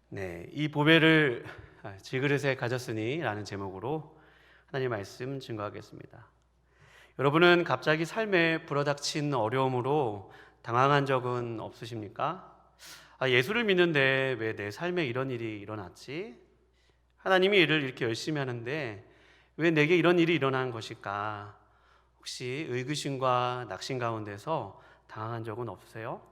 네, 이 보배를 질그릇에 가졌으니 라는 제목으로 하나님 말씀 증거하겠습니다. 여러분은 갑자기 삶에 불어닥친 어려움으로 당황한 적은 없으십니까? 예수를 믿는데 왜 내 삶에 이런 일이 일어났지? 하나님이 일을 이렇게 열심히 하는데 왜 내게 이런 일이 일어난 것일까? 혹시 의구심과 낙심 가운데서 당황한 적은 없으세요?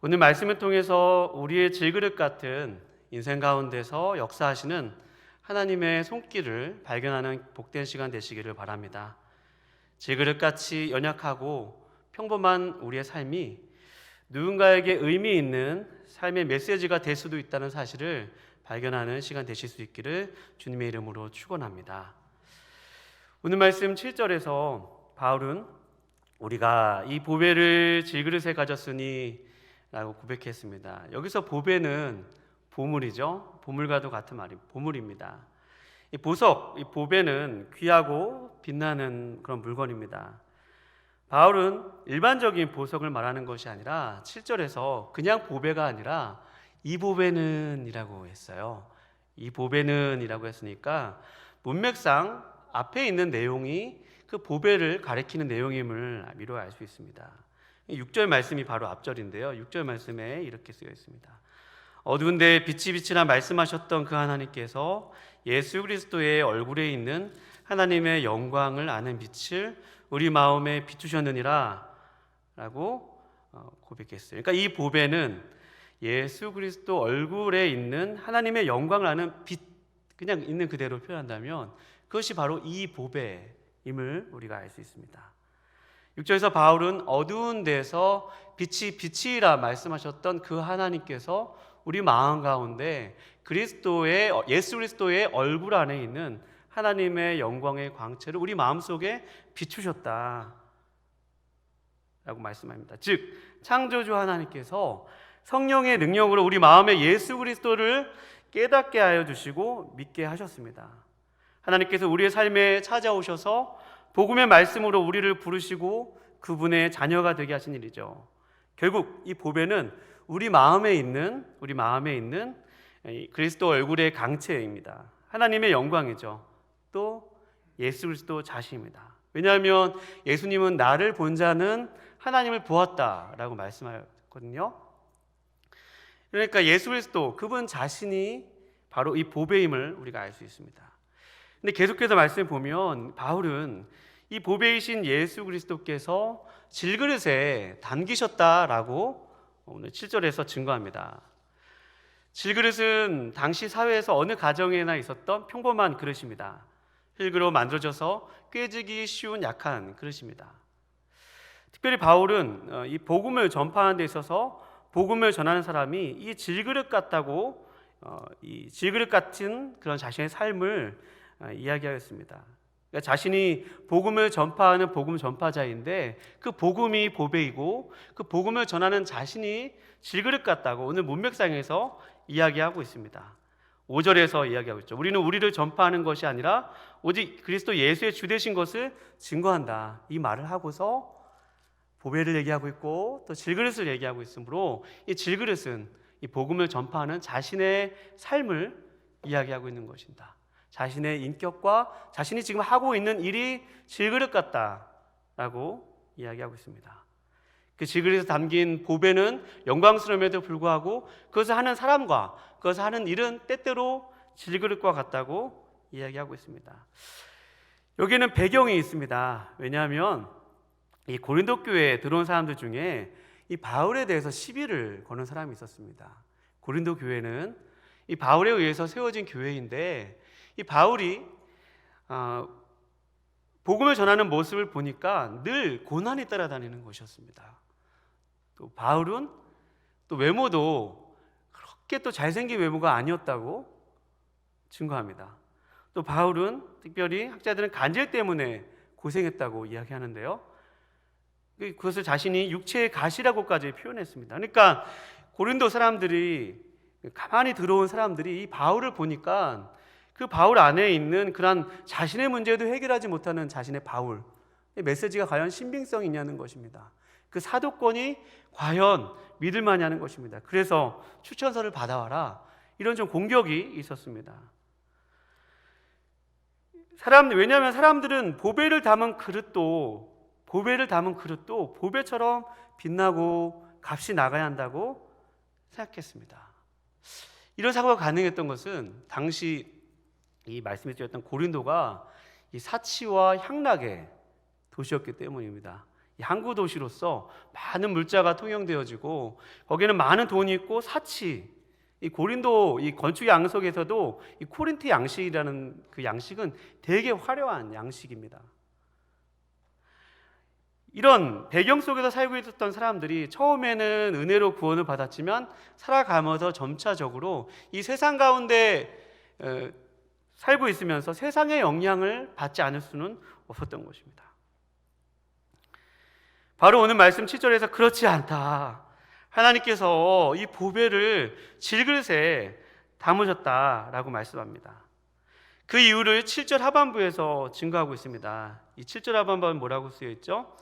오늘 말씀을 통해서 우리의 질그릇 같은 인생 가운데서 역사하시는 하나님의 손길을 발견하는 복된 시간 되시기를 바랍니다. 질그릇같이 연약하고 평범한 우리의 삶이 누군가에게 의미 있는 삶의 메시지가 될 수도 있다는 사실을 발견하는 시간 되실 수 있기를 주님의 이름으로 축원합니다. 오늘 말씀 7절에서 바울은 우리가 이 보배를 질그릇에 가졌으니 라고 고백했습니다. 여기서 보배는 보물이죠. 보물과도 같은 말이 보물입니다. 이 보석, 이 보배는 귀하고 빛나는 그런 물건입니다. 바울은 일반적인 보석을 말하는 것이 아니라 7절에서 그냥 보배가 아니라 이 보배는 이라고 했어요. 이 보배는 이라고 했으니까 문맥상 앞에 있는 내용이 그 보배를 가리키는 내용임을 미루어 알 수 있습니다. 6절 말씀이 바로 앞절인데요. 6절 말씀에 이렇게 쓰여 있습니다. 어두운 데 빛이 비치라 말씀하셨던 그 하나님께서 예수 그리스도의 얼굴에 있는 하나님의 영광을 아는 빛을 우리 마음에 비추셨느니라 라고 고백했어요. 그러니까 이 보배는 예수 그리스도 얼굴에 있는 하나님의 영광을 아는 빛, 그냥 있는 그대로 표현한다면 그것이 바로 이 보배임을 우리가 알 수 있습니다. 6절에서 바울은 어두운 데서 빛이 비치라 말씀하셨던 그 하나님께서 우리 마음 가운데 예수 그리스도의 얼굴 안에 있는 하나님의 영광의 광채를 우리 마음속에 비추셨다 라고 말씀합니다. 즉 창조주 하나님께서 성령의 능력으로 우리 마음에 예수 그리스도를 깨닫게 하여 주시고 믿게 하셨습니다. 하나님께서 우리의 삶에 찾아오셔서 복음의 말씀으로 우리를 부르시고 그분의 자녀가 되게 하신 일이죠. 결국 이 보배는 우리 마음에 있는 그리스도 얼굴의 강체입니다. 하나님의 영광이죠. 또 예수 그리스도 자신입니다. 왜냐하면 예수님은 나를 본 자는 하나님을 보았다라고 말씀하셨거든요. 그러니까 예수 그리스도 그분 자신이 바로 이 보배임을 우리가 알 수 있습니다. 근데 계속해서 말씀을 보면 바울은 이 보배이신 예수 그리스도께서 질그릇에 담기셨다라고 오늘 7절에서 증거합니다. 질그릇은 당시 사회에서 어느 가정에나 있었던 평범한 그릇입니다. 흙으로 만들어져서 꿰지기 쉬운 약한 그릇입니다. 특별히 바울은 이 복음을 전파하는 데 있어서 복음을 전하는 사람이 이 질그릇 같다고 이 질그릇 같은 그런 자신의 삶을 이야기하였습니다. 그러니까 자신이 복음을 전파하는 복음 전파자인데 그 복음이 보배이고 그 복음을 전하는 자신이 질그릇 같다고 오늘 문맥상에서 이야기하고 있습니다. 5절에서 이야기하고 있죠. 우리는 우리를 전파하는 것이 아니라 오직 그리스도 예수의 주 되신 것을 증거한다. 이 말을 하고서 보배를 얘기하고 있고 또 질그릇을 얘기하고 있으므로 이 질그릇은 이 복음을 전파하는 자신의 삶을 이야기하고 있는 것입니다. 자신의 인격과 자신이 지금 하고 있는 일이 질그릇 같다라고 이야기하고 있습니다. 그 질그릇에 담긴 보배는 영광스러움에도 불구하고 그것을 하는 사람과 그것을 하는 일은 때때로 질그릇과 같다고 이야기하고 있습니다. 여기는 배경이 있습니다. 왜냐하면 이 고린도 교회에 들어온 사람들 중에 이 바울에 대해서 시비를 거는 사람이 있었습니다. 고린도 교회는 이 바울에 의해서 세워진 교회인데 이 바울이 복음을 전하는 모습을 보니까 늘 고난이 따라다니는 것이었습니다. 또 바울은 또 외모도 그렇게 또 잘생긴 외모가 아니었다고 증거합니다. 또 바울은 특별히 학자들은 간질 때문에 고생했다고 이야기하는데요. 그것을 자신이 육체의 가시라고까지 표현했습니다. 그러니까 고린도 사람들이 가만히 들어온 사람들이 이 바울을 보니까 그 바울 안에 있는 그런 자신의 문제도 해결하지 못하는 자신의 바울, 이 메시지가 과연 신빙성이 있냐는 것입니다. 그 사도권이 과연 믿을 만하냐는 것입니다. 그래서 추천서를 받아와라, 이런 좀 공격이 있었습니다. 왜냐하면 사람들은 보배를 담은 그릇도 보배처럼 빛나고 값이 나가야 한다고 생각했습니다. 이런 사고가 가능했던 것은 당시 이 말씀이 드렸던 고린도가 이 사치와 향락의 도시였기 때문입니다. 이 항구 도시로서 많은 물자가 통용되어지고 거기에는 많은 돈이 있고 사치, 이 고린도 이 건축 양석에서도 이 코린트 양식이라는 그 양식은 되게 화려한 양식입니다. 이런 배경 속에서 살고 있었던 사람들이 처음에는 은혜로 구원을 받았지만 살아가면서 점차적으로 이 세상 가운데 살고 있으면서 세상의 영향을 받지 않을 수는 없었던 것입니다. 바로 오늘 말씀 7절에서 그렇지 않다, 하나님께서 이 보배를 질그릇에 담으셨다라고 말씀합니다. 그 이유를 7절 하반부에서 증거하고 있습니다. 이 7절 하반부는 뭐라고 쓰여 있죠?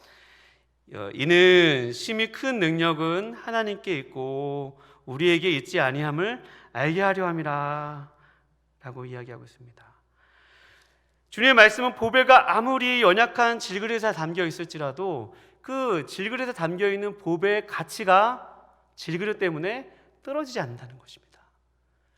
이는 심히 큰 능력은 하나님께 있고 우리에게 있지 아니함을 알게 하려 함이라 라고 이야기하고 있습니다. 주님의 말씀은 보배가 아무리 연약한 질그릇에 담겨 있을지라도 그 질그릇에 담겨 있는 보배의 가치가 질그릇 때문에 떨어지지 않는다는 것입니다.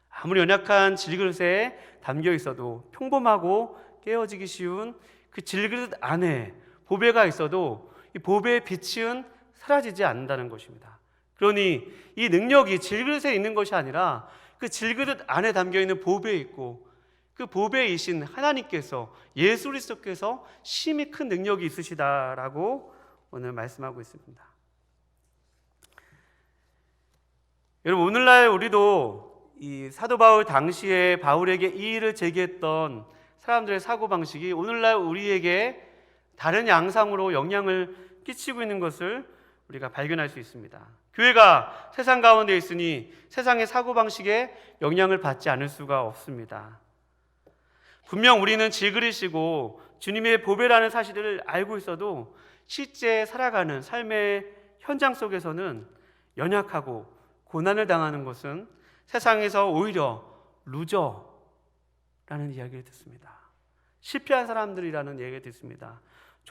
아무리 연약한 질그릇에 담겨 있어도 평범하고 깨어지기 쉬운 그 질그릇 안에 보배가 있어도 이 보배의 빛은 사라지지 않는다는 것입니다. 그러니 이 능력이 질그릇에 있는 것이 아니라 그 질그릇 안에 담겨 있는 보배에 있고 그 보배이신 하나님께서, 예수 그리스도께서 심히 큰 능력이 있으시다라고 오늘 말씀하고 있습니다. 여러분, 오늘날 우리도 이 사도 바울 당시에 바울에게 이의를 제기했던 사람들의 사고방식이 오늘날 우리에게 다른 양상으로 영향을 끼치고 있는 것을 우리가 발견할 수 있습니다. 교회가 세상 가운데 있으니 세상의 사고방식에 영향을 받지 않을 수가 없습니다. 분명 우리는 질그릇이고 주님의 보배라는 사실을 알고 있어도 실제 살아가는 삶의 현장 속에서는 연약하고 고난을 당하는 것은 세상에서 오히려 루저라는 이야기를 듣습니다. 실패한 사람들이라는 얘기를 듣습니다.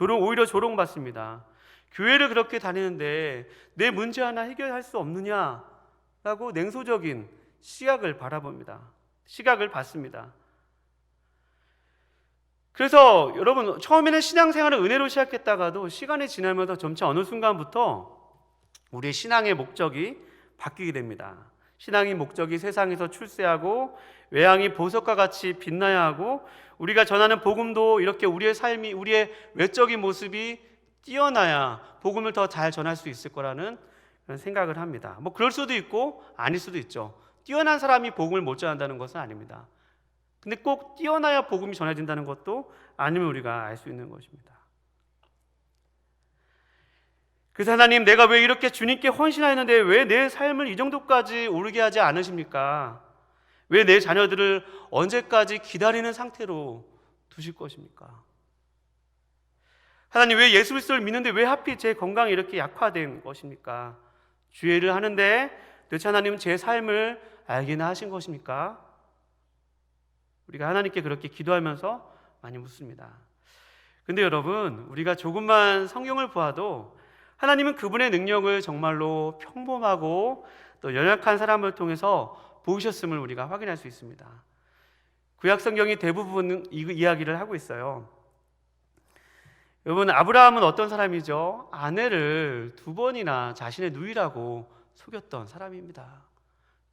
오히려 조롱받습니다. 교회를 그렇게 다니는데 내 문제 하나 해결할 수 없느냐라고 냉소적인 시각을 받습니다. 그래서 여러분, 처음에는 신앙생활을 은혜로 시작했다가도 시간이 지나면서 점차 어느 순간부터 우리의 신앙의 목적이 바뀌게 됩니다. 신앙의 목적이 세상에서 출세하고 외양이 보석과 같이 빛나야 하고 우리가 전하는 복음도 이렇게 우리의 삶이, 우리의 외적인 모습이 뛰어나야 복음을 더 잘 전할 수 있을 거라는 그런 생각을 합니다. 그럴 수도 있고 아닐 수도 있죠. 뛰어난 사람이 복음을 못 전한다는 것은 아닙니다. 근데 꼭 뛰어나야 복음이 전해진다는 것도 아니면 우리가 알 수 있는 것입니다. 그래서 하나님, 내가 왜 이렇게 주님께 헌신하였는데 왜 내 삶을 이 정도까지 오르게 하지 않으십니까? 왜 내 자녀들을 언제까지 기다리는 상태로 두실 것입니까? 하나님, 왜 예수 그리스도를 믿는데 왜 하필 제 건강이 이렇게 약화된 것입니까? 주의 일을 하는데 도대체 하나님은 제 삶을 알게나 하신 것입니까? 우리가 하나님께 그렇게 기도하면서 많이 묻습니다. 근데 여러분, 우리가 조금만 성경을 보아도 하나님은 그분의 능력을 정말로 평범하고 또 연약한 사람을 통해서 보이셨음을 우리가 확인할 수 있습니다. 구약 성경이 대부분 이 이야기를 하고 있어요. 여러분, 아브라함은 어떤 사람이죠? 아내를 2번이나 자신의 누이라고 속였던 사람입니다.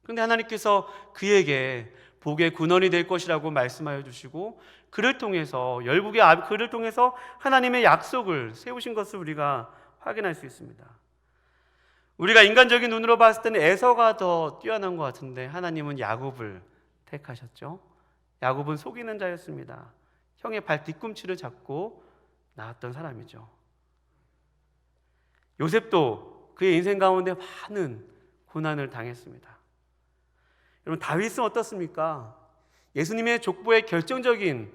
그런데 하나님께서 그에게 복의 근원이 될 것이라고 말씀하여 주시고 그를 통해서 그를 통해서 하나님의 약속을 세우신 것을 우리가 확인할 수 있습니다. 우리가 인간적인 눈으로 봤을 때는 에서가 더 뛰어난 것 같은데 하나님은 야곱을 택하셨죠. 야곱은 속이는 자였습니다. 형의 발 뒤꿈치를 잡고 나왔던 사람이죠. 요셉도 그의 인생 가운데 많은 고난을 당했습니다. 여러분, 다윗은 어떻습니까? 예수님의 족보의 결정적인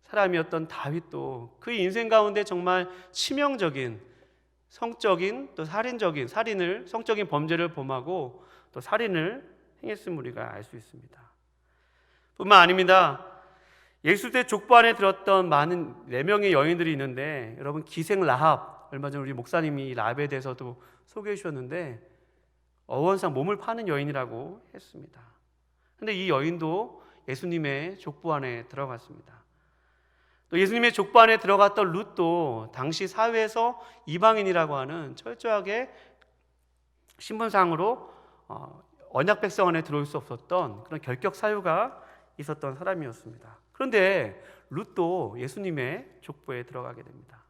사람이었던 다윗도 그 인생 가운데 정말 치명적인 성적인 또 성적인 범죄를 범하고 또 살인을 행했음을 우리가 알 수 있습니다. 뿐만 아닙니다. 예수대 족보 안에 들었던 많은 4명의 여인들이 있는데, 여러분 기생 라합, 얼마 전에 우리 목사님이 라합에 대해서도 소개해 주셨는데 어원상 몸을 파는 여인이라고 했습니다. 그런데 이 여인도 예수님의 족보 안에 들어갔습니다. 또 예수님의 족보 안에 들어갔던 룻도 당시 사회에서 이방인이라고 하는 철저하게 신분상으로 언약 백성 안에 들어올 수 없었던 그런 결격 사유가 있었던 사람이었습니다. 그런데 룻도 예수님의 족보에 들어가게 됩니다.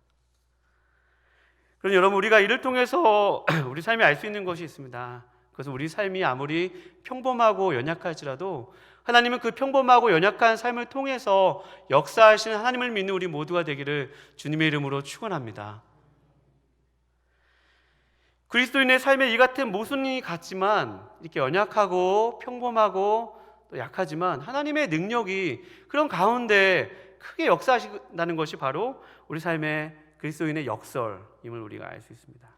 그럼 여러분, 우리가 이를 통해서 우리 삶이 알 수 있는 것이 있습니다. 그것은 우리 삶이 아무리 평범하고 연약할지라도 하나님은 그 평범하고 연약한 삶을 통해서 역사하시는 하나님을 믿는 우리 모두가 되기를 주님의 이름으로 축원합니다. 그리스도인의 삶에 이 같은 모순이 같지만, 이렇게 연약하고 평범하고 또 약하지만 하나님의 능력이 그런 가운데 크게 역사하신다는 것이 바로 우리 삶의 그리스도인의 역설임을 우리가 알 수 있습니다.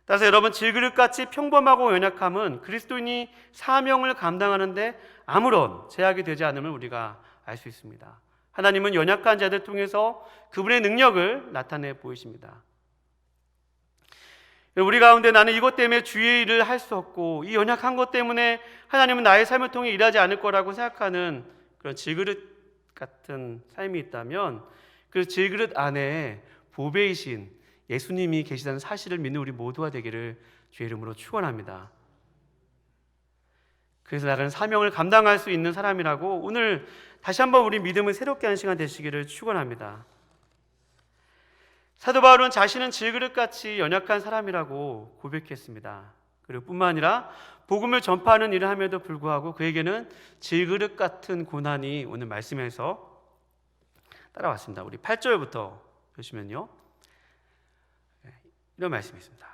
따라서 여러분, 질그릇같이 평범하고 연약함은 그리스도인이 사명을 감당하는데 아무런 제약이 되지 않음을 우리가 알 수 있습니다. 하나님은 연약한 자들 통해서 그분의 능력을 나타내 보이십니다. 우리 가운데 나는 이것 때문에 주의 일을 할 수 없고 이 연약한 것 때문에 하나님은 나의 삶을 통해 일하지 않을 거라고 생각하는 그런 질그릇 같은 삶이 있다면, 그 질그릇 안에 보배이신 예수님이 계시다는 사실을 믿는 우리 모두가 되기를 주의 이름으로 축원합니다. 그래서 나는 사명을 감당할 수 있는 사람이라고 오늘 다시 한번 우리 믿음을 새롭게 하는 시간 되시기를 축원합니다. 사도 바울은 자신은 질그릇같이 연약한 사람이라고 고백했습니다. 그리고 뿐만 아니라 복음을 전파하는 일을 함에도 불구하고 그에게는 질그릇 같은 고난이 오늘 말씀에서 따라왔습니다. 우리 8절부터 보시면요, 이런 말씀이 있습니다.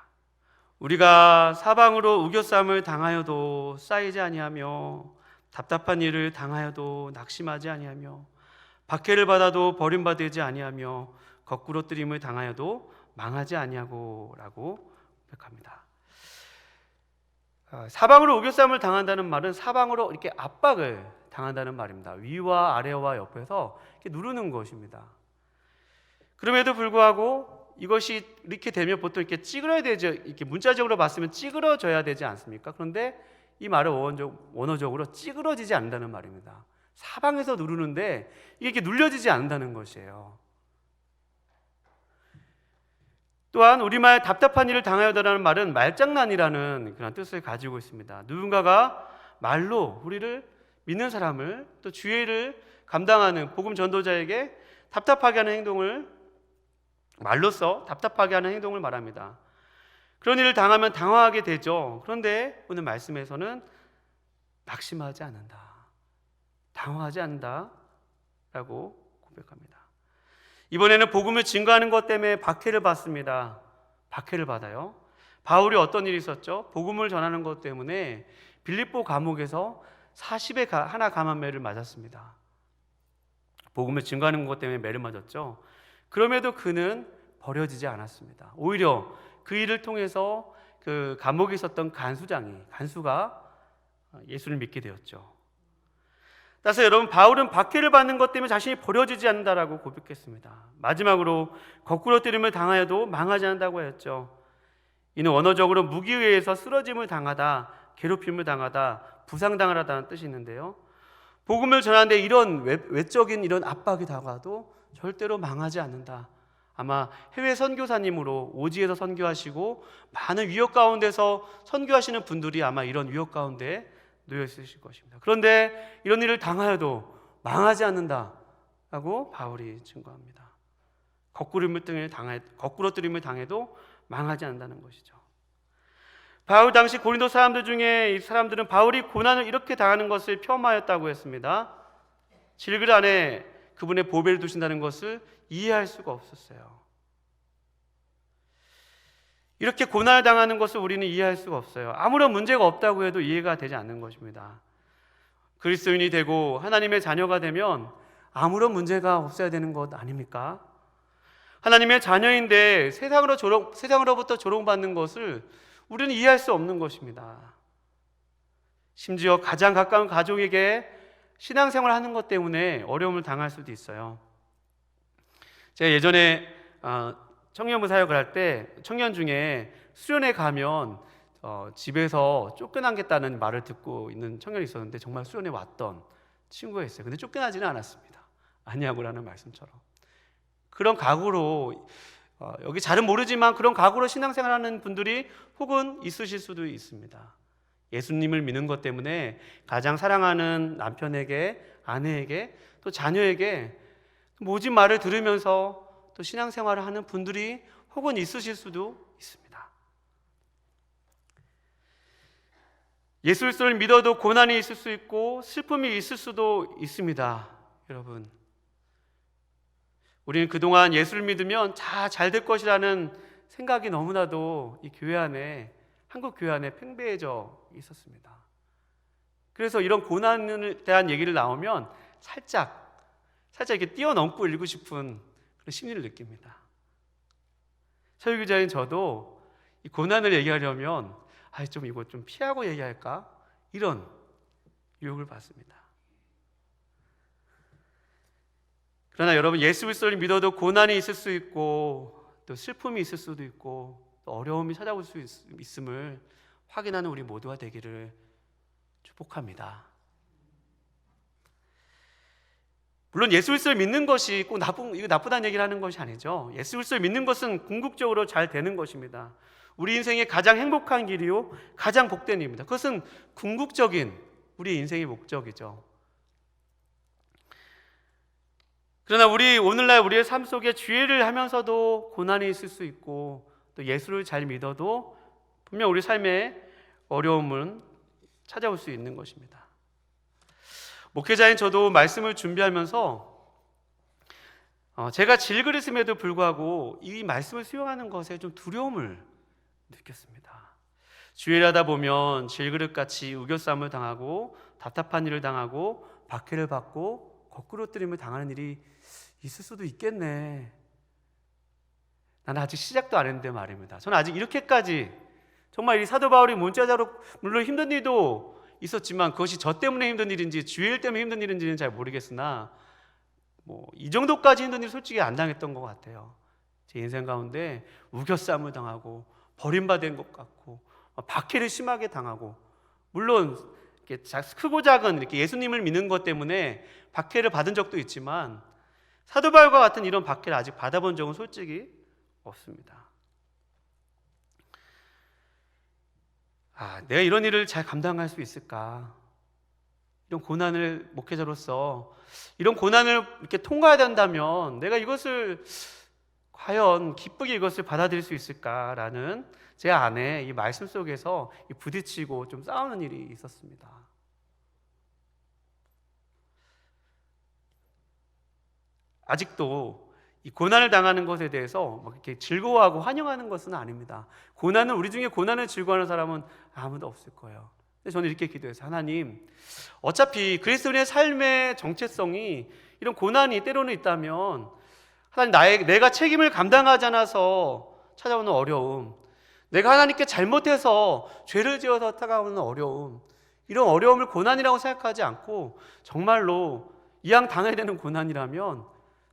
우리가 사방으로 우겨쌈을 당하여도 쌓이지 아니하며 답답한 일을 당하여도 낙심하지 아니하며 박해를 받아도 버림받지 아니하며 거꾸로 뜨림을 당하여도 망하지 아니하고 라고 고백합니다. 사방으로 우겨쌈을 당한다는 말은 사방으로 이렇게 압박을 당한다는 말입니다. 위와 아래와 옆에서 이렇게 누르는 것입니다. 그럼에도 불구하고 이것이 이렇게 되면 보통 이렇게 찌그러야 되죠. 이렇게 문자적으로 봤으면 찌그러져야 되지 않습니까? 그런데 이 말은 원어적으로 찌그러지지 않는다는 말입니다. 사방에서 누르는데 이게 이렇게 눌려지지 않는다는 것이에요. 또한 우리말 답답한 일을 당하여다라는 말은 말장난이라는 그런 뜻을 가지고 있습니다. 누군가가 말로 우리를 믿는 사람을, 또 주의 일을 감당하는 복음 전도자에게 답답하게 하는 행동을, 말로써 답답하게 하는 행동을 말합니다. 그런 일을 당하면 당황하게 되죠. 그런데 오늘 말씀에서는 낙심하지 않는다, 당황하지 않는다 라고 고백합니다. 이번에는 복음을 증거하는 것 때문에 박해를 받습니다. 박해를 받아요. 바울이 어떤 일이 있었죠? 복음을 전하는 것 때문에 빌립보 감옥에서 40의 하나 감한 매를 맞았습니다. 복음을 증거하는 것 때문에 매를 맞았죠. 그럼에도 그는 버려지지 않았습니다. 오히려 그 일을 통해서 그 감옥에 있었던 간수가 예수를 믿게 되었죠. 따라서 여러분, 바울은 박해를 받는 것 때문에 자신이 버려지지 않는다라고 고백했습니다. 마지막으로 거꾸로 뜨림을 당하여도 망하지 않는다고 하였죠. 이는 원어적으로 무기에 의해서 쓰러짐을 당하다, 괴롭힘을 당하다, 부상당하다는 뜻이 있는데요, 복음을 전하는데 이런 외적인 이런 압박이 다가도 절대로 망하지 않는다. 아마 해외 선교사님으로 오지에서 선교하시고 많은 위협 가운데서 선교하시는 분들이 아마 이런 위협 가운데 놓여 있으실 것입니다. 그런데 이런 일을 당하여도 망하지 않는다라고 바울이 증거합니다. 거꾸로 뜨림을 당해도 망하지 않는다는 것이죠. 바울 당시 고린도 사람들 중에 이 사람들은 바울이 고난을 이렇게 당하는 것을 폄하하였다고 했습니다. 질그릇 안에 그분의 보배를 두신다는 것을 이해할 수가 없었어요. 이렇게 고난을 당하는 것을 우리는 이해할 수가 없어요. 아무런 문제가 없다고 해도 이해가 되지 않는 것입니다. 그리스도인이 되고 하나님의 자녀가 되면 아무런 문제가 없어야 되는 것 아닙니까? 하나님의 자녀인데 세상으로부터 조롱받는 것을 우리는 이해할 수 없는 것입니다. 심지어 가장 가까운 가족에게 신앙생활을 하는 것 때문에 어려움을 당할 수도 있어요. 제가 예전에 청년부 사역을 할 때 청년 중에 수련회 가면 집에서 쫓겨나겠다는 말을 듣고 있는 청년이 있었는데 정말 수련회 왔던 친구가 있어요. 근데 쫓겨나지는 않았습니다. 아니하고라는 말씀처럼. 그런 각오로 여기 잘은 모르지만 그런 각오로 신앙생활하는 분들이 혹은 있으실 수도 있습니다. 예수님을 믿는 것 때문에 가장 사랑하는 남편에게, 아내에게, 또 자녀에게 모진 말을 들으면서 또 신앙생활을 하는 분들이 혹은 있으실 수도 있습니다. 예수 그리스도를 믿어도 고난이 있을 수 있고 슬픔이 있을 수도 있습니다. 여러분, 우리는 그동안 예수를 믿으면 다 잘 될 것이라는 생각이 너무나도 이 교회 안에, 한국 교회 안에 팽배해져 있었습니다. 그래서 이런 고난에 대한 얘기를 나오면 살짝 이렇게 뛰어넘고 읽고 싶은 그런 심리를 느낍니다. 설교자인 저도 이 고난을 얘기하려면 이거 좀 피하고 얘기할까? 이런 유혹을 받습니다. 그러나 여러분, 예수 그리스도를 믿어도 고난이 있을 수 있고 또 슬픔이 있을 수도 있고 또 어려움이 찾아올 수 있음을 확인하는 우리 모두가 되기를 축복합니다. 물론 예수 그리스도를 믿는 것이 꼭 나쁘다는 얘기를 하는 것이 아니죠. 예수 그리스도를 믿는 것은 궁극적으로 잘 되는 것입니다. 우리 인생의 가장 행복한 길이요, 가장 복된 일입니다. 그것은 궁극적인 우리 인생의 목적이죠. 그러나 오늘날 우리의 삶 속에 주의를 하면서도 고난이 있을 수 있고 또 예수를 잘 믿어도 분명 우리 삶에 어려움은 찾아올 수 있는 것입니다. 목회자인 저도 말씀을 준비하면서 제가 질그릇임에도 불구하고 이 말씀을 수용하는 것에 좀 두려움을 느꼈습니다. 주일을 하다 보면 질그릇같이 우겨쌈을 당하고 답답한 일을 당하고 박해를 받고 거꾸로뜨림을 당하는 일이 있을 수도 있겠네. 나는 아직 시작도 안 했는데 말입니다. 저는 아직 이렇게까지 정말 이 사도 바울이 문자자로 물론 힘든 일도 있었지만 그것이 저 때문에 힘든 일인지 주일 때문에 힘든 일인지는 잘 모르겠으나 이 정도까지 힘든 일 솔직히 안 당했던 것 같아요. 제 인생 가운데 우겨쌈을 당하고 버림받은 것 같고 박해를 심하게 당하고, 물론 이렇게 크고 작은 이렇게 예수님을 믿는 것 때문에 박해를 받은 적도 있지만 사도 바울과 같은 이런 박해를 아직 받아본 적은 솔직히 없습니다. 내가 이런 일을 잘 감당할 수 있을까? 이런 고난을 목회자로서 이런 고난을 이렇게 통과해야 된다면 내가 이것을 과연 기쁘게 이것을 받아들일 수 있을까라는 제 안에 이 말씀 속에서 부딪히고 좀 싸우는 일이 있었습니다. 아직도 이 고난을 당하는 것에 대해서 이렇게 즐거워하고 환영하는 것은 아닙니다. 우리 중에 고난을 즐거워하는 사람은 아무도 없을 거예요. 근데 저는 이렇게 기도해서, 하나님, 어차피 그리스도인의 삶의 정체성이 이런 고난이 때로는 있다면 하나님, 내가 책임을 감당하지 않아서 찾아오는 어려움, 내가 하나님께 잘못해서 죄를 지어서 다가오는 어려움, 이런 어려움을 고난이라고 생각하지 않고 정말로 이왕 당해야 되는 고난이라면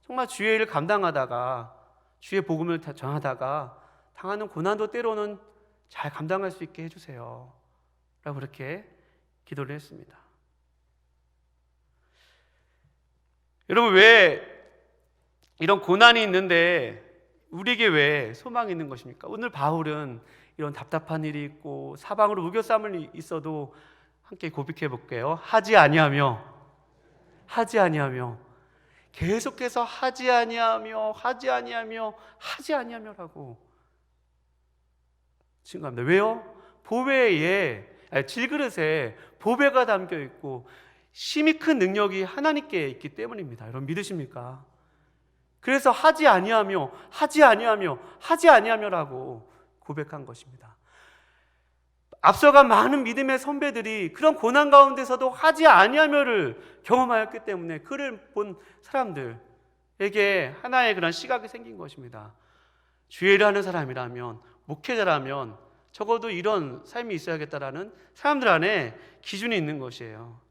정말 주의 일을 감당하다가 주의 복음을 전하다가 당하는 고난도 때로는 잘 감당할 수 있게 해주세요 라고 그렇게 기도를 했습니다. 여러분, 왜 이런 고난이 있는데 우리에게 왜 소망이 있는 것입니까? 오늘 바울은 이런 답답한 일이 있고 사방으로 우겨쌈을 있어도 함께 고백해 볼게요. 하지 아니하며 계속해서 하지 아니하며라고 증거합니다. 왜요? 질그릇에 보배가 담겨 있고 심히 큰 능력이 하나님께 있기 때문입니다. 여러분, 믿으십니까? 그래서 하지 아니하며라고 고백한 것입니다. 앞서간 많은 믿음의 선배들이 그런 고난 가운데서도 하지 아니하며를 경험하였기 때문에 그를 본 사람들에게 하나의 그런 시각이 생긴 것입니다. 주의 일을 하는 사람이라면, 목회자라면 적어도 이런 삶이 있어야겠다라는 사람들 안에 기준이 있는 것이에요.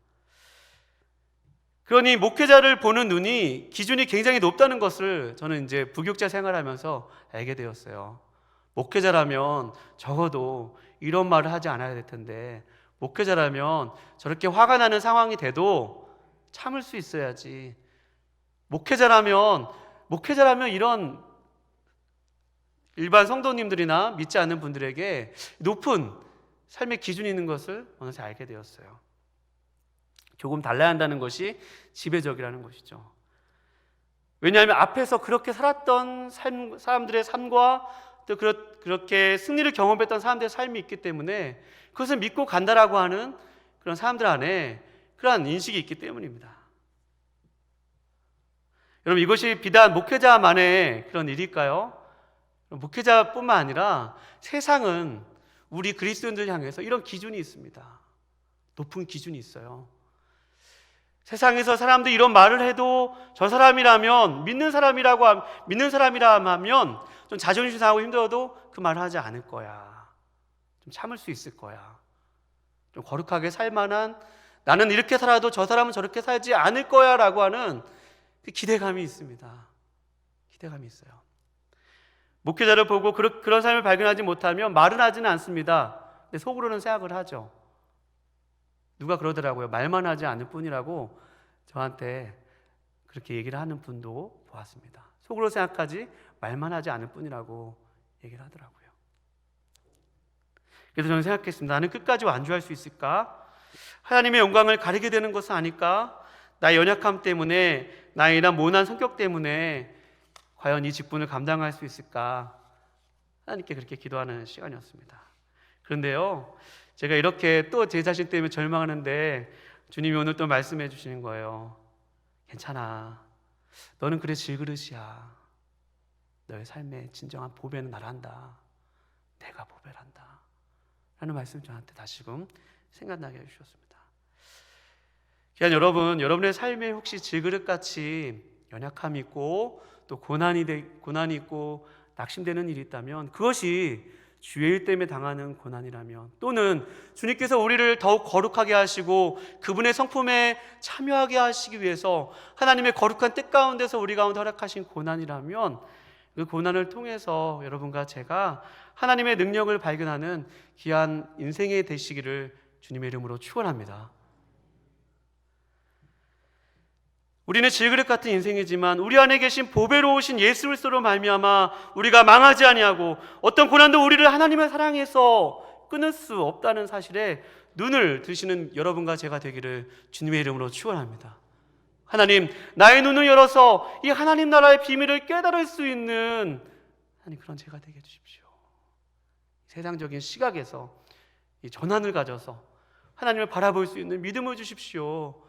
그러니 목회자를 보는 눈이 기준이 굉장히 높다는 것을 저는 이제 부교육자 생활하면서 알게 되었어요. 목회자라면 적어도 이런 말을 하지 않아야 될 텐데, 목회자라면 저렇게 화가 나는 상황이 돼도 참을 수 있어야지. 목회자라면 이런 일반 성도님들이나 믿지 않는 분들에게 높은 삶의 기준이 있는 것을 어느새 알게 되었어요. 조금 달라야 한다는 것이 지배적이라는 것이죠. 왜냐하면 앞에서 그렇게 살았던 사람들의 삶과 또 그렇게 승리를 경험했던 사람들의 삶이 있기 때문에 그것을 믿고 간다라고 하는 그런 사람들 안에 그러한 인식이 있기 때문입니다. 여러분, 이것이 비단 목회자만의 그런 일일까요? 목회자뿐만 아니라 세상은 우리 그리스도인들 향해서 이런 기준이 있습니다. 높은 기준이 있어요. 세상에서 사람들이 이런 말을 해도 저 사람이라면 믿는 사람이라 하면 좀 자존심 상하고 힘들어도 그 말을 하지 않을 거야. 좀 참을 수 있을 거야. 좀 거룩하게 살 만한, 나는 이렇게 살아도 저 사람은 저렇게 살지 않을 거야 라고 하는 그 기대감이 있습니다. 기대감이 있어요. 목회자를 보고 그런 삶을 발견하지 못하면 말은 하지는 않습니다. 근데 속으로는 생각을 하죠. 누가 그러더라고요. 말만 하지 않을 뿐이라고 저한테 그렇게 얘기를 하는 분도 보았습니다. 속으로 생각하지 말만 하지 않을 뿐이라고 얘기를 하더라고요. 그래서 저는 생각했습니다. 나는 끝까지 완주할 수 있을까? 하나님의 영광을 가리게 되는 것은 아닐까? 나의 연약함 때문에, 나의 이런 모난 성격 때문에 과연 이 직분을 감당할 수 있을까? 하나님께 그렇게 기도하는 시간이었습니다. 그런데요, 제가 이렇게 또 제 자신 때문에 절망하는데 주님이 오늘 또 말씀해 주시는 거예요. 괜찮아. 너는 그래 질그릇이야. 너의 삶의 진정한 보배는 나란다. 내가 보배란다. 라는 말씀 저한테 다시금 생각나게 해주셨습니다. 귀한 여러분, 여러분의 삶에 혹시 질그릇같이 연약함이 있고 또 고난이 있고 낙심되는 일이 있다면, 그것이 주의 일 때문에 당하는 고난이라면, 또는 주님께서 우리를 더욱 거룩하게 하시고 그분의 성품에 참여하게 하시기 위해서 하나님의 거룩한 뜻 가운데서 우리 가운데 허락하신 고난이라면, 그 고난을 통해서 여러분과 제가 하나님의 능력을 발견하는 귀한 인생이 되시기를 주님의 이름으로 축원합니다. 우리는 질그릇 같은 인생이지만 우리 안에 계신 보배로우신 예수 그리스도로 말미암아 우리가 망하지 아니하고 어떤 고난도 우리를 하나님의 사랑에서 끊을 수 없다는 사실에 눈을 드시는 여러분과 제가 되기를 주님의 이름으로 축원합니다. 하나님, 나의 눈을 열어서 이 하나님 나라의 비밀을 깨달을 수 있는 하나님, 그런 제가 되게 해주십시오. 세상적인 시각에서 이 전환을 가져서 하나님을 바라볼 수 있는 믿음을 주십시오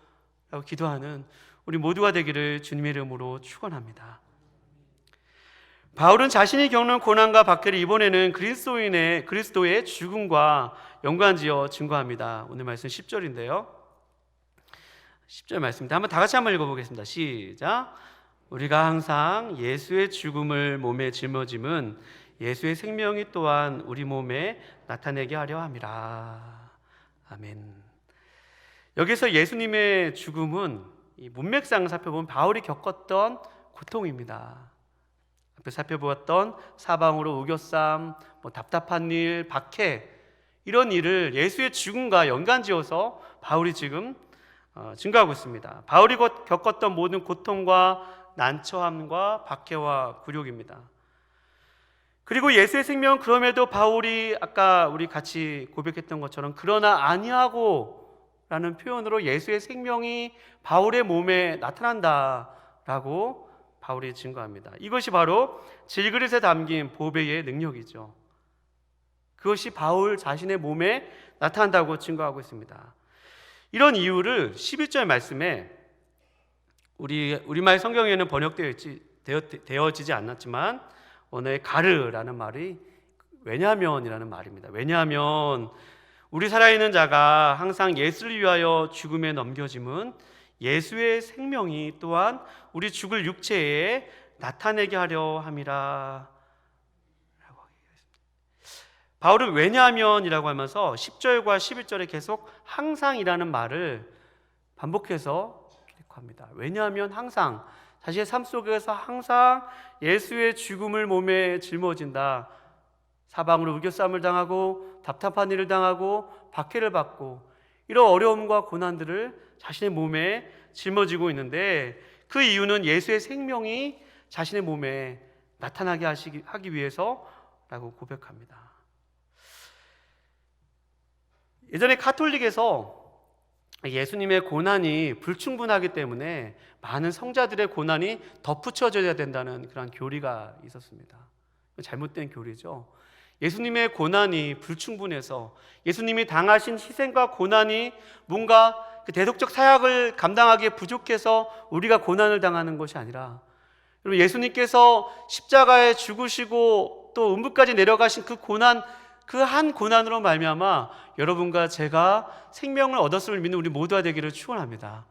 라고 기도하는 우리 모두가 되기를 주님의 이름으로 축원합니다. 바울은 자신이 겪는 고난과 박해를 이번에는 그리스도의 죽음과 연관지어 증거합니다. 오늘 말씀 10절인데요. 10절 말씀입니다. 한번 다 같이 한번 읽어보겠습니다. 시작. 우리가 항상 예수의 죽음을 몸에 짊어짐은 예수의 생명이 또한 우리 몸에 나타내게 하려 함이라. 아멘. 여기서 예수님의 죽음은 이 문맥상을 살펴보면 바울이 겪었던 고통입니다. 앞에 살펴보았던 사방으로 우겨쌈, 답답한 일, 박해, 이런 일을 예수의 죽음과 연관지어서 바울이 지금 증거하고 있습니다. 바울이 겪었던 모든 고통과 난처함과 박해와 굴욕입니다. 그리고 예수의 생명은 그럼에도 바울이 아까 우리 같이 고백했던 것처럼 그러나 아니하고 라는 표현으로 예수의 생명이 바울의 몸에 나타난다라고 바울이 증거합니다. 이것이 바로 질그릇에 담긴 보배의 능력이죠. 그것이 바울 자신의 몸에 나타난다고 증거하고 있습니다. 이런 이유를 11절 말씀에 우리말 성경에는 번역되어지지 않았지만 오늘 가르라는 말이 왜냐면이라는 말입니다. 왜냐하면 우리 살아있는 자가 항상 예수를 위하여 죽음에 넘겨짐은 예수의 생명이 또한 우리 죽을 육체에 나타내게 하려 함이라. 바울은 왜냐하면이라고 하면서 10절과 11절에 계속 항상이라는 말을 반복해서 기록합니다. 왜냐하면 항상, 자신의 삶 속에서 항상 예수의 죽음을 몸에 짊어진다. 사방으로 우겨싸움을 당하고 답답한 일을 당하고 박해를 받고 이런 어려움과 고난들을 자신의 몸에 짊어지고 있는데, 그 이유는 예수의 생명이 자신의 몸에 나타나게 하기 위해서라고 고백합니다. 예전에 가톨릭에서 예수님의 고난이 불충분하기 때문에 많은 성자들의 고난이 덧붙여져야 된다는 그런 교리가 있었습니다. 잘못된 교리죠. 예수님의 고난이 불충분해서 예수님이 당하신 희생과 고난이 뭔가 그 대속적 사역을 감당하기에 부족해서 우리가 고난을 당하는 것이 아니라, 여러분, 예수님께서 십자가에 죽으시고 또 음부까지 내려가신 그 고난, 그 한 고난으로 말미암아 여러분과 제가 생명을 얻었음을 믿는 우리 모두가 되기를 축원합니다.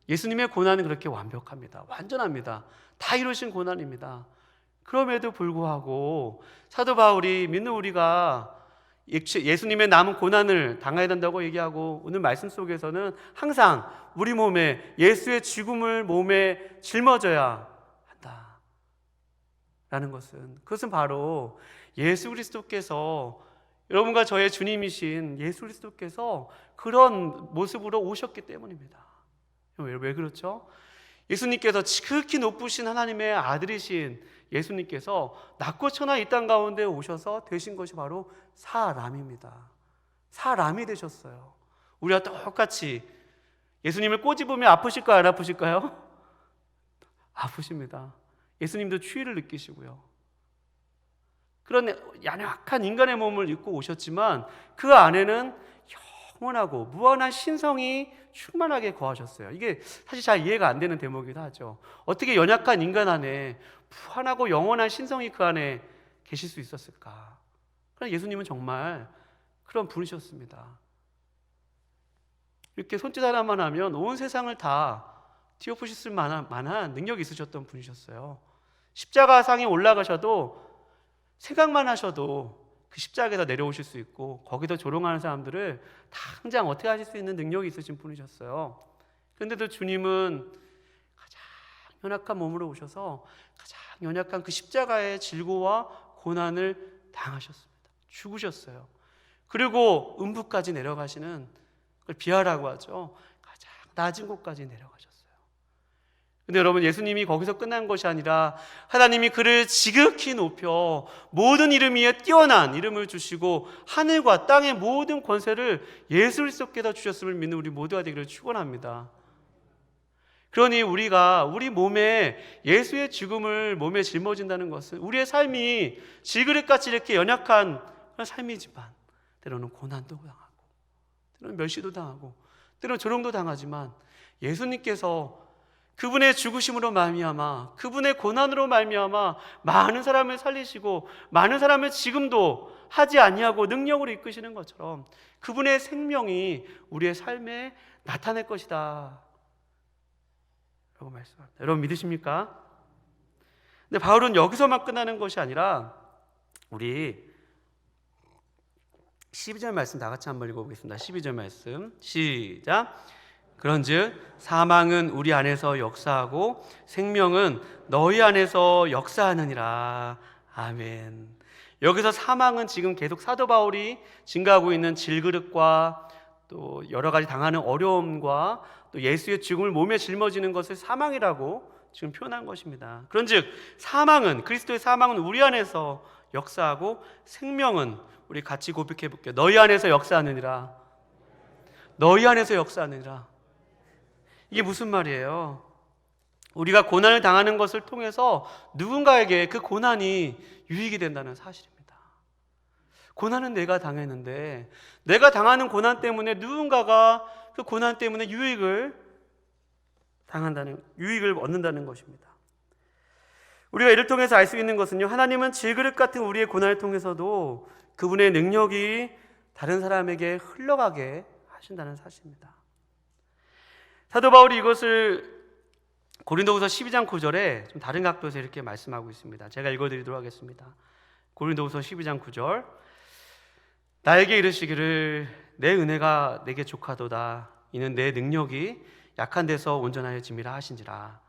예수님의 고난은 그렇게 완벽합니다. 완전합니다. 다 이루신 고난입니다. 그럼에도 불구하고 사도 바울이 믿는 우리가 예수님의 남은 고난을 당해야 된다고 얘기하고, 오늘 말씀 속에서는 항상 우리 몸에 예수의 죽음을 몸에 짊어져야 한다 라는 것은, 그것은 바로 예수 그리스도께서, 여러분과 저의 주님이신 예수 그리스도께서 그런 모습으로 오셨기 때문입니다. 왜 그렇죠? 예수님께서 지극히 높으신 하나님의 아들이신 예수님께서 낮고 천하 이 땅 가운데 오셔서 되신 것이 바로 사람입니다. 사람이 되셨어요. 우리와 똑같이 예수님을 꼬집으면 아프실까요? 안 아프실까요? 아프십니다. 예수님도 추위를 느끼시고요. 그런 연약한 인간의 몸을 입고 오셨지만 그 안에는 영원하고 무한한 신성이 충만하게 거하셨어요. 이게 사실 잘 이해가 안 되는 대목이기도 하죠. 어떻게 연약한 인간 안에 무한하고 영원한 신성이 그 안에 계실 수 있었을까? 그러나 예수님은 정말 그런 분이셨습니다. 이렇게 손짓 하나만 하면 온 세상을 다 뒤엎으실 만한 능력이 있으셨던 분이셨어요. 십자가상에 올라가셔도, 생각만 하셔도 그 십자가에서 내려오실 수 있고, 거기서 조롱하는 사람들을 당장 어떻게 하실 수 있는 능력이 있으신 분이셨어요. 그런데도 주님은 가장 연약한 몸으로 오셔서 가장 연약한 그 십자가의 질고와 고난을 당하셨습니다. 죽으셨어요. 그리고 음부까지 내려가시는, 그걸 비하라고 하죠. 가장 낮은 곳까지 내려가셨어요. 근데 여러분, 예수님이 거기서 끝난 것이 아니라 하나님이 그를 지극히 높여 모든 이름 위에 뛰어난 이름을 주시고 하늘과 땅의 모든 권세를 예수 그리스도께서 주셨음을 믿는 우리 모두가 되기를 축원합니다. 그러니 우리가 우리 몸에 예수의 죽음을 몸에 짊어진다는 것은 우리의 삶이 질그릇같이 이렇게 연약한 그런 삶이지만, 때로는 고난도 당하고 때로는 멸시도 당하고 때로는 조롱도 당하지만, 예수님께서 그분의 죽으심으로 말미암아, 그분의 고난으로 말미암아 많은 사람을 살리시고 많은 사람을 지금도 하지 아니하고 능력으로 이끄시는 것처럼 그분의 생명이 우리의 삶에 나타낼 것이다 라고 말씀합니다. 여러분 믿으십니까? 근데 바울은 여기서만 끝나는 것이 아니라, 우리 12절 말씀 다 같이 한번 읽어보겠습니다. 12절 말씀 시작. 그런즉 사망은 우리 안에서 역사하고 생명은 너희 안에서 역사하느니라. 아멘. 여기서 사망은 지금 계속 사도 바울이 증가하고 있는 질그릇과 또 여러 가지 당하는 어려움과 또 예수의 죽음을 몸에 짊어지는 것을 사망이라고 지금 표현한 것입니다. 그런즉 사망은, 그리스도의 사망은 우리 안에서 역사하고 생명은, 우리 같이 고백해 볼게요. 너희 안에서 역사하느니라. 너희 안에서 역사하느니라. 이게 무슨 말이에요? 우리가 고난을 당하는 것을 통해서 누군가에게 그 고난이 유익이 된다는 사실입니다. 고난은 내가 당했는데, 내가 당하는 고난 때문에 누군가가 그 고난 때문에 유익을 얻는다는 것입니다. 우리가 이를 통해서 알 수 있는 것은요, 하나님은 질그릇 같은 우리의 고난을 통해서도 그분의 능력이 다른 사람에게 흘러가게 하신다는 사실입니다. 사도 바울이 이것을 고린도후서 12장 9절에 좀 다른 각도에서 이렇게 말씀하고 있습니다. 제가 읽어드리도록 하겠습니다. 고린도후서 12장 9절, 나에게 이르시기를 내 은혜가 내게 족하도다. 이는 내 능력이 약한 데서 온전하여 짐이라 하신지라.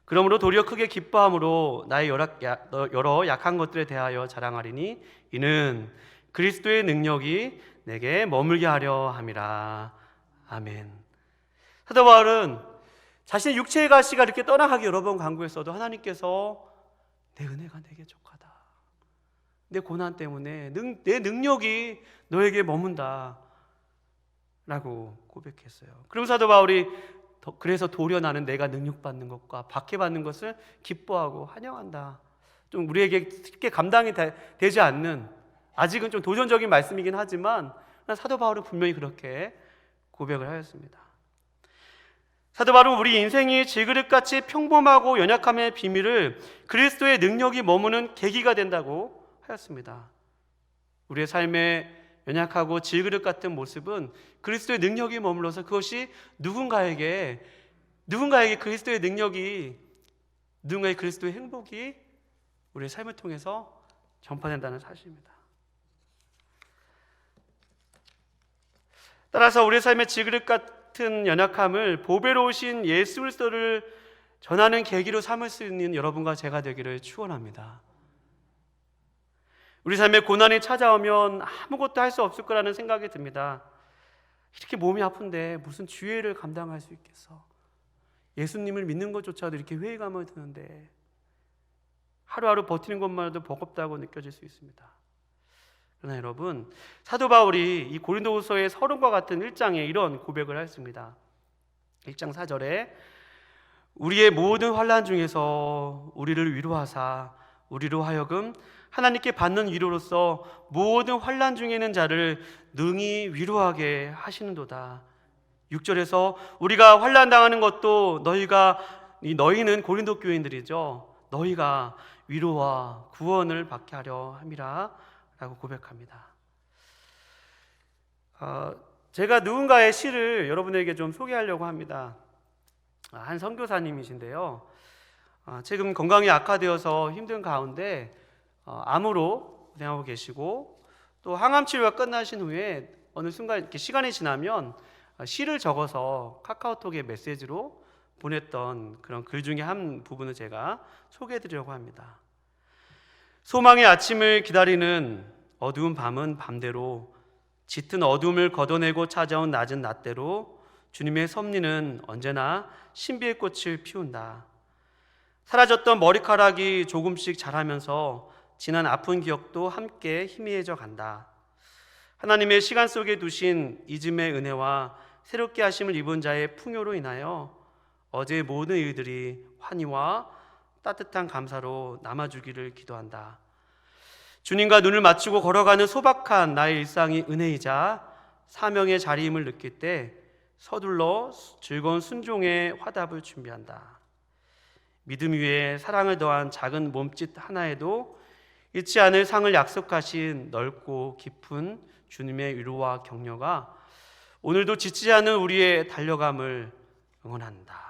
그러므로 도리어 크게 기뻐함으로 나의 여러 약한 것들에 대하여 자랑하리니 이는 그리스도의 능력이 내게 머물게 하려 함이라. 아멘. 사도 바울은 자신의 육체의 가시가 이렇게 떠나가기 여러 번 간구했어도 하나님께서 내 은혜가 내게 족하다. 내 고난 때문에 내 능력이 너에게 머문다 라고 고백했어요. 그럼 사도 바울이 그래서 도리어 나는 내가 능력받는 것과 박해받는 것을 기뻐하고 환영한다. 좀 우리에게 쉽게 감당이 되지 않는, 아직은 좀 도전적인 말씀이긴 하지만 사도 바울은 분명히 그렇게 고백을 하였습니다. 사도 바울은 우리 인생이 질그릇같이 평범하고 연약함의 비밀을 그리스도의 능력이 머무는 계기가 된다고 하였습니다. 우리의 삶의 연약하고 질그릇 같은 모습은 그리스도의 능력이 머물러서 그것이 누군가에게 그리스도의 능력이, 누군가의 그리스도의 행복이 우리의 삶을 통해서 전파된다는 사실입니다. 따라서 우리의 삶의 질그릇 같은 연약함을 보배로우신 예수 그리스도를 전하는 계기로 삼을 수 있는 여러분과 제가 되기를 축원합니다. 우리 삶에 고난이 찾아오면 아무것도 할 수 없을 거라는 생각이 듭니다. 이렇게 몸이 아픈데 무슨 주의를 감당할 수 있겠어? 예수님을 믿는 것조차도 이렇게 회의감을 드는데 하루하루 버티는 것만으로도 버겁다고 느껴질 수 있습니다. 그러나 여러분, 사도 바울이 이 고린도후서의 서론과 같은 1장에 이런 고백을 했습니다. 1장 4절에 우리의 모든 환난 중에서 우리를 위로하사 우리로 하여금 하나님께 받는 위로로서 모든 환난 중에 있는 자를 능히 위로하게 하시는도다. 6절에서 우리가 환난 당하는 것도 너희는 고린도 교인들이죠. 너희가 위로와 구원을 받게 하려 함이라 라고 고백합니다. 제가 누군가의 시를 여러분에게 좀 소개하려고 합니다. 한 선교사님이신데요, 지금 건강이 악화되어서 힘든 가운데 암으로 고생하고 계시고, 또 항암 치료가 끝나신 후에 어느 순간 이렇게 시간이 지나면 시를 적어서 카카오톡에 메시지로 보냈던 그런 글 중에 한 부분을 제가 소개해드리려고 합니다. 소망의 아침을 기다리는 어두운 밤은 밤대로, 짙은 어둠을 걷어내고 찾아온 낮은 낮대로 주님의 섭리는 언제나 신비의 꽃을 피운다. 사라졌던 머리카락이 조금씩 자라면서 지난 아픈 기억도 함께 희미해져 간다. 하나님의 시간 속에 두신 잊음의 은혜와 새롭게 하심을 입은 자의 풍요로 인하여 어제의 모든 일들이 환희와 따뜻한 감사로 남아주기를 기도한다. 주님과 눈을 맞추고 걸어가는 소박한 나의 일상이 은혜이자 사명의 자리임을 느낄 때 서둘러 즐거운 순종의 화답을 준비한다. 믿음 위에 사랑을 더한 작은 몸짓 하나에도 잃지 않을 상을 약속하신 넓고 깊은 주님의 위로와 격려가 오늘도 지치지 않는 우리의 달려감을 응원한다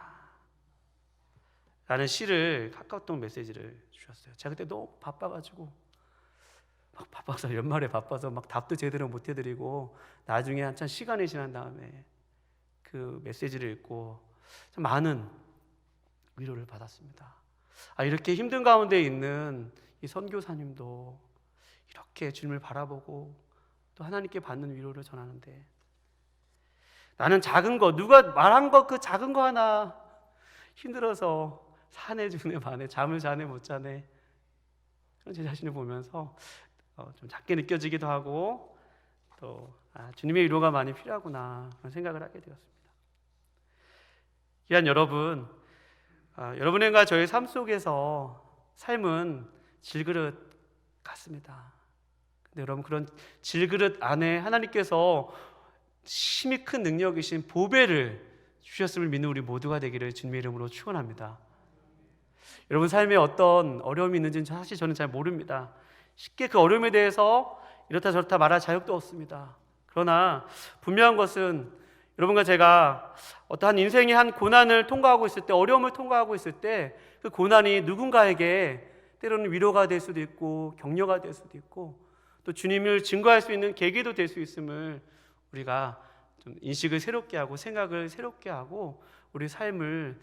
라는 시를 카카오톡 메시지를 주셨어요. 제가 그때 너무 바빠가지고 연말에 바빠서 답도 제대로 못 해드리고 나중에 한참 시간이 지난 다음에 그 메시지를 읽고 참 많은 위로를 받았습니다. 이렇게 힘든 가운데 있는 이 선교사님도 이렇게 주님을 바라보고 또 하나님께 받는 위로를 전하는데, 나는 작은 거, 누가 말한 거 그 작은 거 하나 힘들어서 사내 주네 반에 잠을 자네 못 자네, 그런 제 자신을 보면서 좀 작게 느껴지기도 하고 또 주님의 위로가 많이 필요하구나 그런 생각을 하게 되었습니다. 귀한 여러분, 여러분과 저의 삶 속에서 삶은 질그릇 같습니다. 근데 여러분, 그런 질그릇 안에 하나님께서 힘이 큰 능력이신 보배를 주셨음을 믿는 우리 모두가 되기를 주님의 이름으로 축원합니다. 여러분 삶에 어떤 어려움이 있는지는 사실 저는 잘 모릅니다. 쉽게 그 어려움에 대해서 이렇다 저렇다 말할 자격도 없습니다. 그러나 분명한 것은 여러분과 제가 어떠한 인생의 한 고난을 통과하고 있을 때, 어려움을 통과하고 있을 때 그 고난이 누군가에게 때로는 위로가 될 수도 있고 격려가 될 수도 있고 또 주님을 증거할 수 있는 계기도 될 수 있음을 우리가 좀 인식을 새롭게 하고 생각을 새롭게 하고 우리 삶을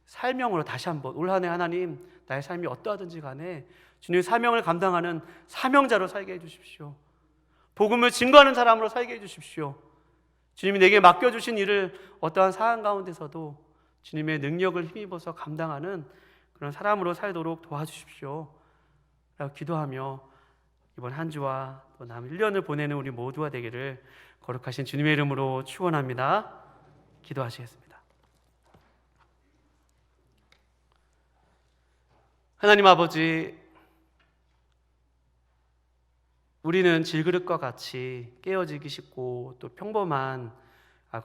사명으로 다시 한번 올 한 해 하나님 나의 삶이 어떠하든지 간에 주님의 사명을 감당하는 사명자로 살게 해주십시오. 복음을 증거하는 사람으로 살게 해주십시오. 주님이 내게 맡겨주신 일을 어떠한 상황 가운데서도 주님의 능력을 힘입어서 감당하는 그런 사람으로 살도록 도와주십시오 라고 기도하며 이번 한 주와 또 남은 1년을 보내는 우리 모두가 되기를 거룩하신 주님의 이름으로 축원합니다. 기도하시겠습니다. 하나님 아버지, 우리는 질그릇과 같이 깨어지기 쉽고 또 평범한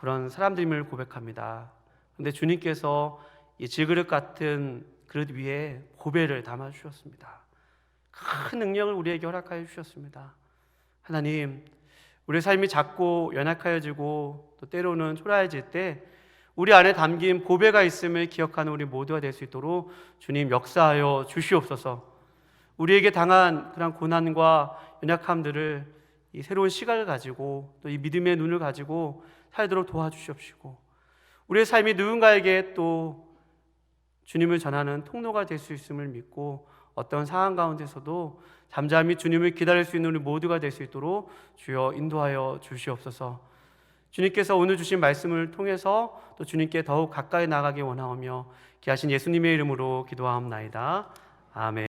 그런 사람들임을 고백합니다. 그런데 주님께서 이 질그릇 같은 그릇 위에 보배를 담아 주셨습니다. 큰 능력을 우리에게 허락하여 주셨습니다. 하나님, 우리의 삶이 작고 연약하여지고 또 때로는 초라해질 때 우리 안에 담긴 보배가 있음을 기억하는 우리 모두가 될 수 있도록 주님 역사하여 주시옵소서. 우리에게 당한 그런 고난과 연약함들을 이 새로운 시각을 가지고 또 이 믿음의 눈을 가지고 살도록 도와주시옵시고 우리의 삶이 누군가에게 또 주님을 전하는 통로가 될 수 있음을 믿고 어떤 상황 가운데서도 잠잠히 주님을 기다릴 수 있는 우리 모두가 될 수 있도록 주여 인도하여 주시옵소서. 주님께서 오늘 주신 말씀을 통해서 또 주님께 더욱 가까이 나가기 원하오며 귀하신 예수님의 이름으로 기도하옵나이다. 아멘.